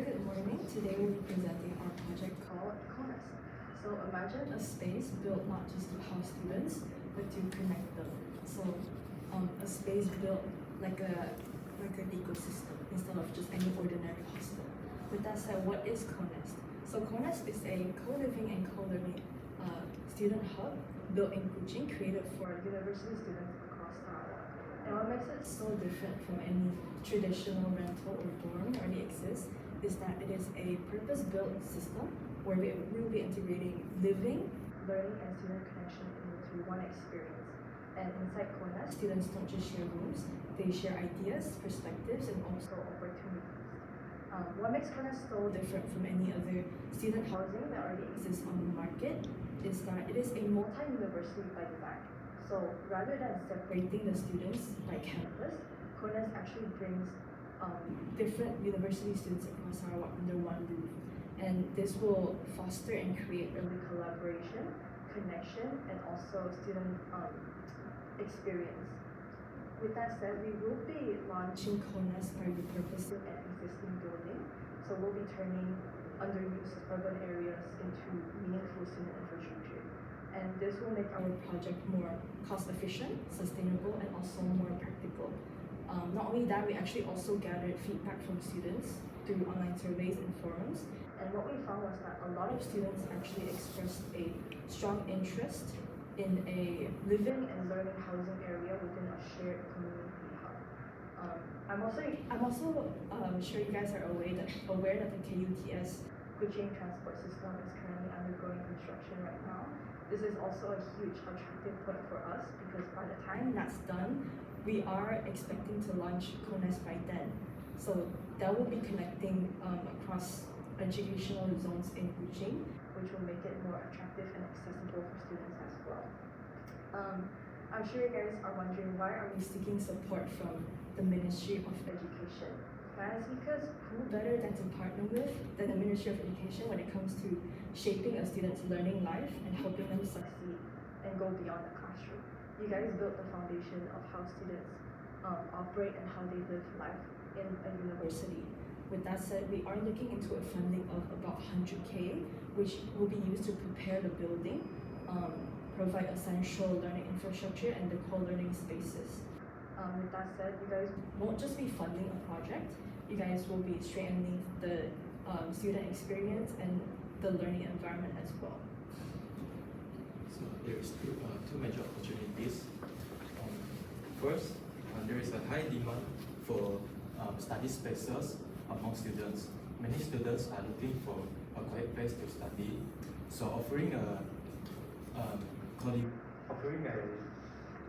Very good morning. Today we'll be presenting our project called CONUS. So imagine a space built not just to house students, but to connect them. So a space built like an ecosystem instead of just any ordinary hostel. With that said, what is CONUS? So CONUS is a co-living and co-learning student hub built in Kuching, created for university students across Sarawak. And what makes it so different from any traditional rental or dorm that already exists is that it is a purpose-built system where we will be integrating living, learning, and student connection into one experience. And inside CONUS, students don't just share rooms, they share ideas, perspectives, and also opportunities. What makes CONUS so different from any other student housing that already exists on the market is that it is a multi-university by design. So rather than separating the students by campus, CONUS actually brings different university students across Sarawak under one roof. And this will foster and create early collaboration, connection, and also student experience. With that said, we will be launching CONUS by repurposing an existing building. So we'll be turning underused urban areas into meaningful student infrastructure. And this will make our project more cost efficient, sustainable, and also more practical. Not only that, we actually also gathered feedback from students through online surveys and forums. And what we found was that a lot of students actually expressed a strong interest in a living and learning housing area within a shared community hub. I'm also sure you guys are aware that the KUTS Kuching transport system is currently undergoing construction right now. This is also a huge attractive point for us because by the time that's done, we are expecting to launch CONUS by then. So that will be connecting across educational zones in Kuching, which will make it more attractive and accessible for students as well. I'm sure you guys are wondering, why are we seeking support from the Ministry of Education? That's because who better than to partner with than the Ministry of Education when it comes to shaping a student's learning life and helping them succeed and go beyond the classroom. You guys built the foundation of how students operate and how they live life in a university. With that said, we are looking into a funding of about 100K, which will be used to prepare the building, provide essential learning infrastructure, and the co-learning spaces. With that said, you guys won't just be funding a project, you guys will be strengthening the student experience and the learning environment as well. So there is two major opportunities. First, there is a high demand for study spaces among students. Many students are looking for a quiet place to study. So offering a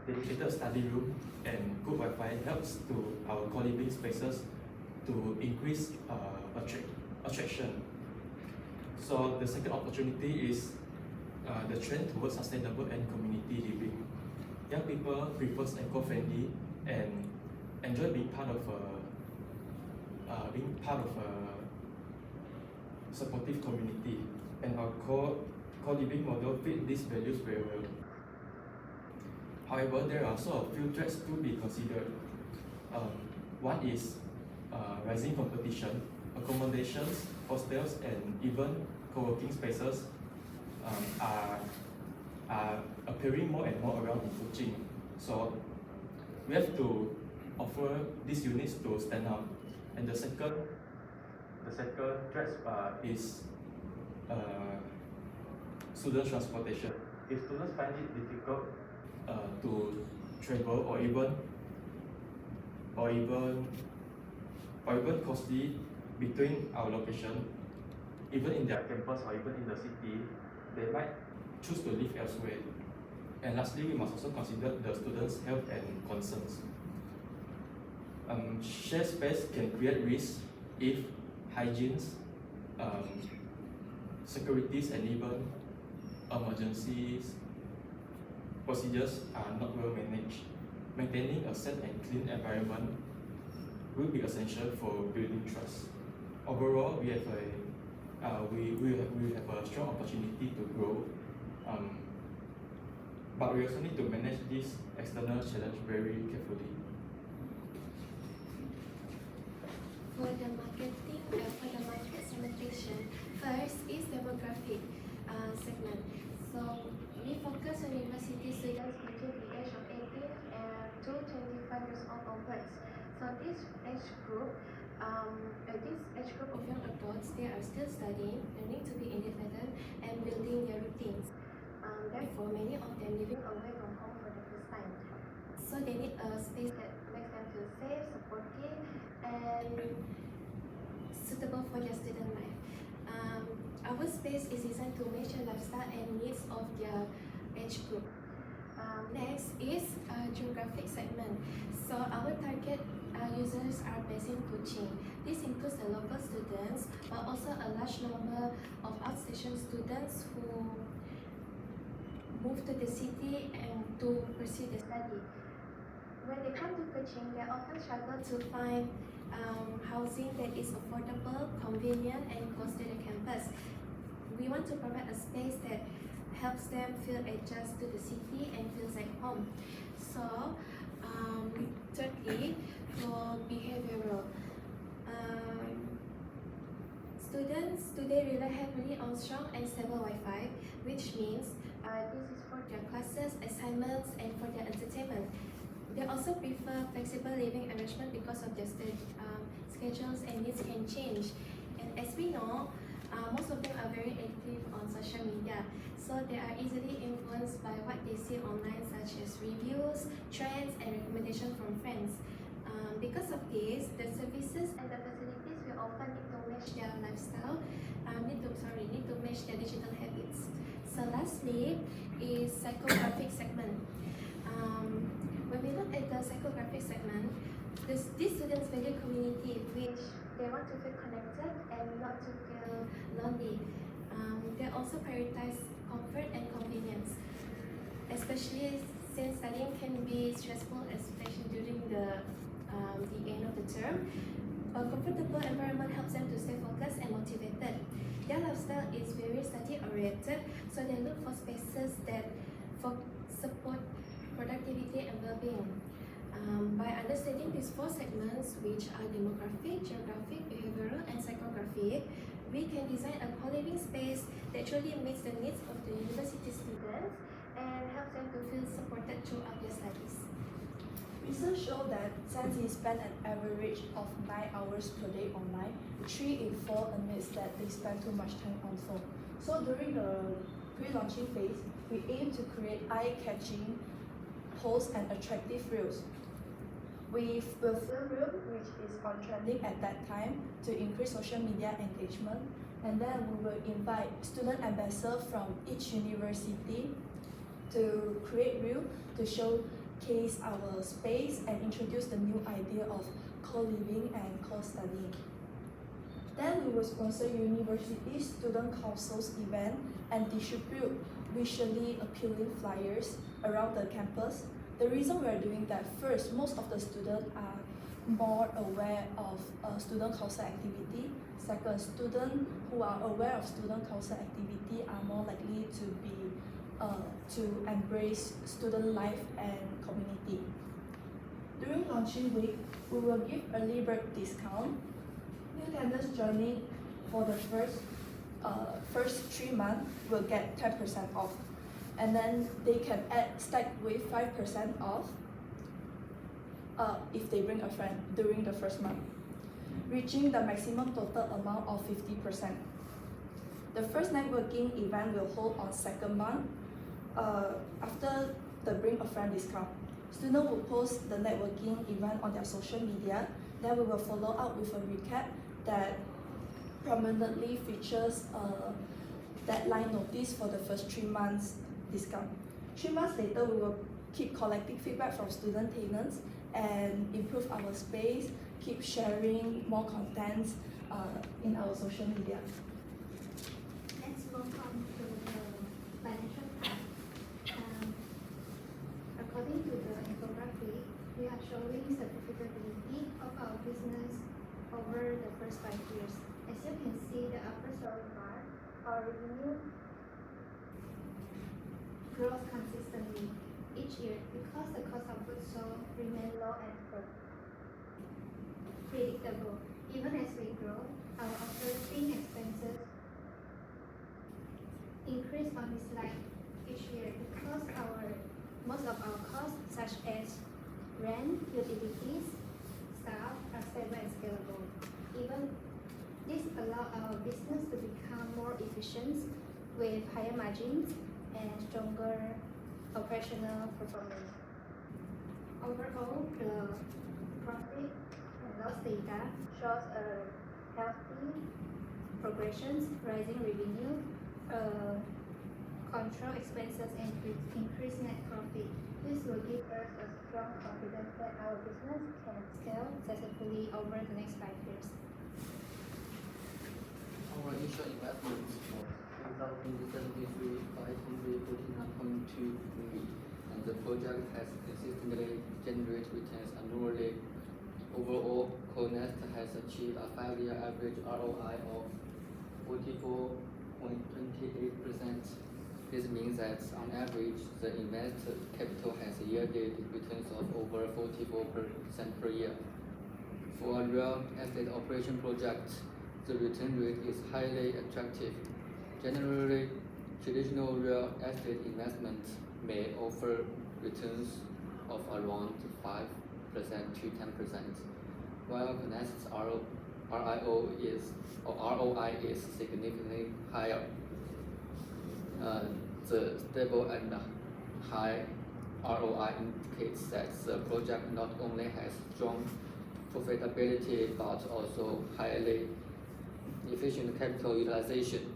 dedicated study room and good Wi-Fi helps to our co-living spaces to increase attraction. So the second opportunity is the trend towards sustainable and community living. Young people prefer eco-friendly and enjoy being part of a supportive community, and our co-living model fit these values very well. However, there are also a few threats to be considered. One is rising competition. Accommodations, hostels, and even co-working spaces are appearing more and more around in Kuching. So we have to offer these units to stand out. And the second threat is student transportation. If students find it difficult to travel or even costly between our location, even in their campus or even in the city, they might choose to live elsewhere. And lastly, we must also consider the students' health and concerns. Shared space can create risks if hygienes, securities, and even emergencies procedures are not well managed. Maintaining a safe and clean environment will be essential for building trust. Overall, we have a strong opportunity to grow, but we also need to manage this external challenge very carefully. For the marketing, for the segment. So we focus on university students between the age of 18 and to 25 years old onwards. So this age group of young adults, they are still studying, learning to be independent, and building their routines. Therefore, many of them living away from home for the first time. So they need a space that makes them feel safe, supportive, and suitable for their student life. Our space is designed to match the lifestyle and needs of their age group. Next is geographic segment. So our target users are based in Kuching. This includes the local students, but also a large number of outstation students who move to the city and to pursue their study. When they come to Kuching, they often struggle to find housing that is affordable, convenient, and close to the campus. We want to provide a space that helps them feel adjust to the city and feels like home. So, thirdly, for behavioral. Students today rely heavily on strong and stable Wi-Fi, which means this is for their classes, assignments, and for their entertainment. They also prefer flexible living arrangement because of their schedules and needs can change. And as we know, most of them are very active on social media, so they are easily influenced by what they see online, such as reviews, trends, and recommendations from friends. Because of this, the services and the facilities will often need to match their lifestyle, need to match their digital habits. So lastly is psychographic segment. When we look at the psychographic segment, these students value community, which they want to feel connected and not to feel lonely. They also prioritize comfort and convenience, especially since studying can be stressful, especially during the end of the term. A comfortable environment helps them to stay focused and motivated. Their lifestyle is very study-oriented, so they look for spaces that support productivity and well-being. By understanding these four segments, which are demographic, geographic, behavioral, and psychographic, we can design a co-living space that truly meets the needs of the university students and helps them to feel supported throughout their studies. Research shows that since they spend an average of 9 hours per day online, 3 in 4 admits that they spend too much time on phone. So during the pre-launching phase, we aim to create eye-catching posts and attractive reels. We will film reel, which is on trending at that time, to increase social media engagement, and then we will invite student ambassadors from each university to create reel to showcase our space and introduce the new idea of co-living and co-studying. Then we will sponsor university student councils event and distribute visually appealing flyers around the campus. The reason we are doing that, first, most of the students are more aware of student council activity. Second, students who are aware of student council activity are more likely to embrace student life and community. During launching week, we will give early bird discount. New tenants joining for the first 3 months will get 10% off, and then they can stack with 5% off if they bring a friend during the first month, reaching the maximum total amount of 50%. The first networking event will hold on second month after the bring a friend discount. Students will post the networking event on their social media. Then we will follow up with a recap that prominently features a deadline notice for the first 3 months discount. 3 months later, we will keep collecting feedback from student tenants and improve our space, keep sharing more contents in our social media. Let's move on to the financial part. According to the infographic, we are showing the profitability of our business over the first 5 years. As you can see, the upper story bar, our revenue grows consistently each year because the cost of goods sold remain low and predictable. Even as we grow, our operating expenses increase increase on this slide each year because most of our costs, such as rent, utilities, staff, are stable and scalable. Even this allows our business to become more efficient with higher margins and stronger operational performance. Overall, the profit and loss data shows a healthy progressions, rising revenue, control expenses, and increase net profit. This will give us a strong confidence that our business can scale successfully over the next 5 years. Our initial investment was 2073 549.2 million, and the project has consistently generated returns annually. Overall, CoreNest has achieved a 5-year average ROI of 44.28%. This means that on average, the invested capital has yielded returns of over 44% per year. For a real estate operation project, the return rate is highly attractive. Generally, traditional real estate investments may offer returns of around 5% to 10%, while CoreNest's ROI is significantly higher. The stable and high ROI indicates that the project not only has strong profitability but also highly efficient capital utilization.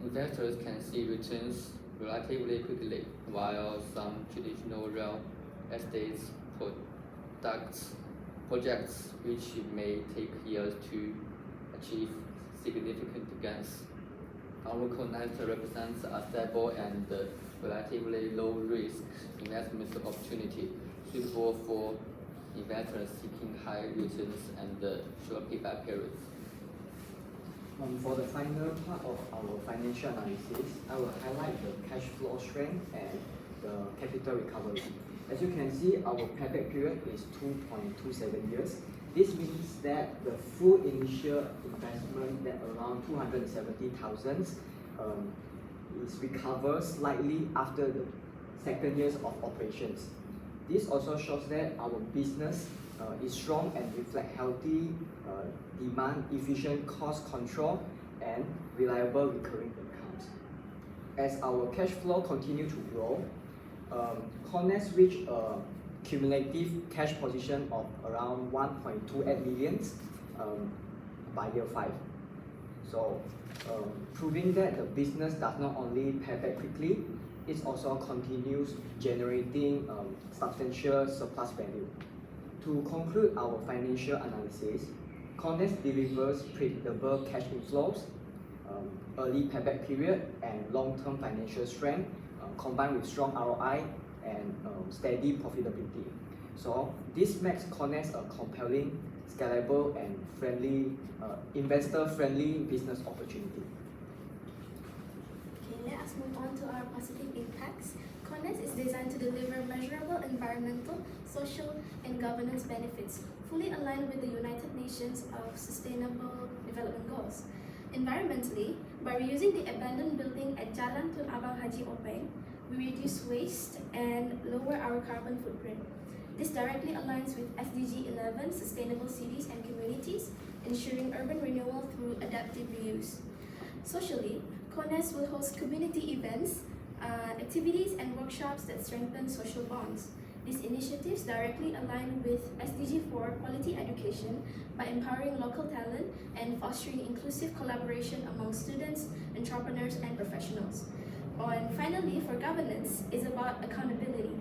Investors can see returns relatively quickly, while some traditional real estate projects which may take years to achieve significant gains. Our CoreNest represents a stable and relatively low-risk investment opportunity suitable for investors seeking high returns and short payback periods. For the final part of our financial analysis, I will highlight the cash flow strength and the capital recovery. As you can see, our payback period is 2.27 years. This means that the full initial investment, that around 270,000, is recovered slightly after the second years of operations. This also shows that our business is strong and reflect healthy demand, efficient cost control, and reliable recurring incomes. As our cash flow continue to grow, CoreNest reached a cumulative cash position of around 1.28 million by year 5. So, proving that the business does not only pay back quickly, it also continues generating substantial surplus value. To conclude our financial analysis, CoreNest delivers predictable cash inflows, early payback period, and long-term financial strength, combined with strong ROI and steady profitability. So this makes CoreNest a compelling, scalable, and friendly, investor-friendly business opportunity. Okay, let us move on to our positive impacts. CoreNest is designed to deliver measurable environmental, social, and governance benefits, fully aligned with the United Nations of Sustainable Development Goals. Environmentally, by reusing the abandoned building at Jalan Tun Abang Haji Openg, we reduce waste and lower our carbon footprint. This directly aligns with SDG 11, Sustainable Cities and Communities, ensuring urban renewal through adaptive reuse. Socially, CoreNest will host community events, activities, and workshops that strengthen social bonds. These initiatives directly align with SDG 4 quality education by empowering local talent and fostering inclusive collaboration among students, entrepreneurs, and professionals. And finally, for governance, is about accountability.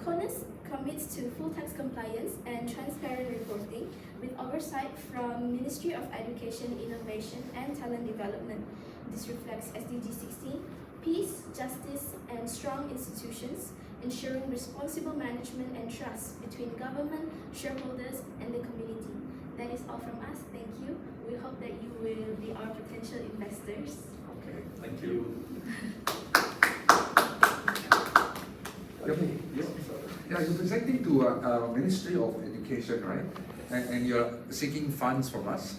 CoreNest commits to full tax compliance and transparent reporting with oversight from Ministry of Education, Innovation, and Talent Development. This reflects SDG 16, peace, justice, and strong institutions, ensuring responsible management and trust between government, shareholders, and the community. That is all from us. Thank you. We hope that you will be our potential investors. Okay, thank you. Yeah, you're presenting to Ministry of Education, right? And you're seeking funds from us.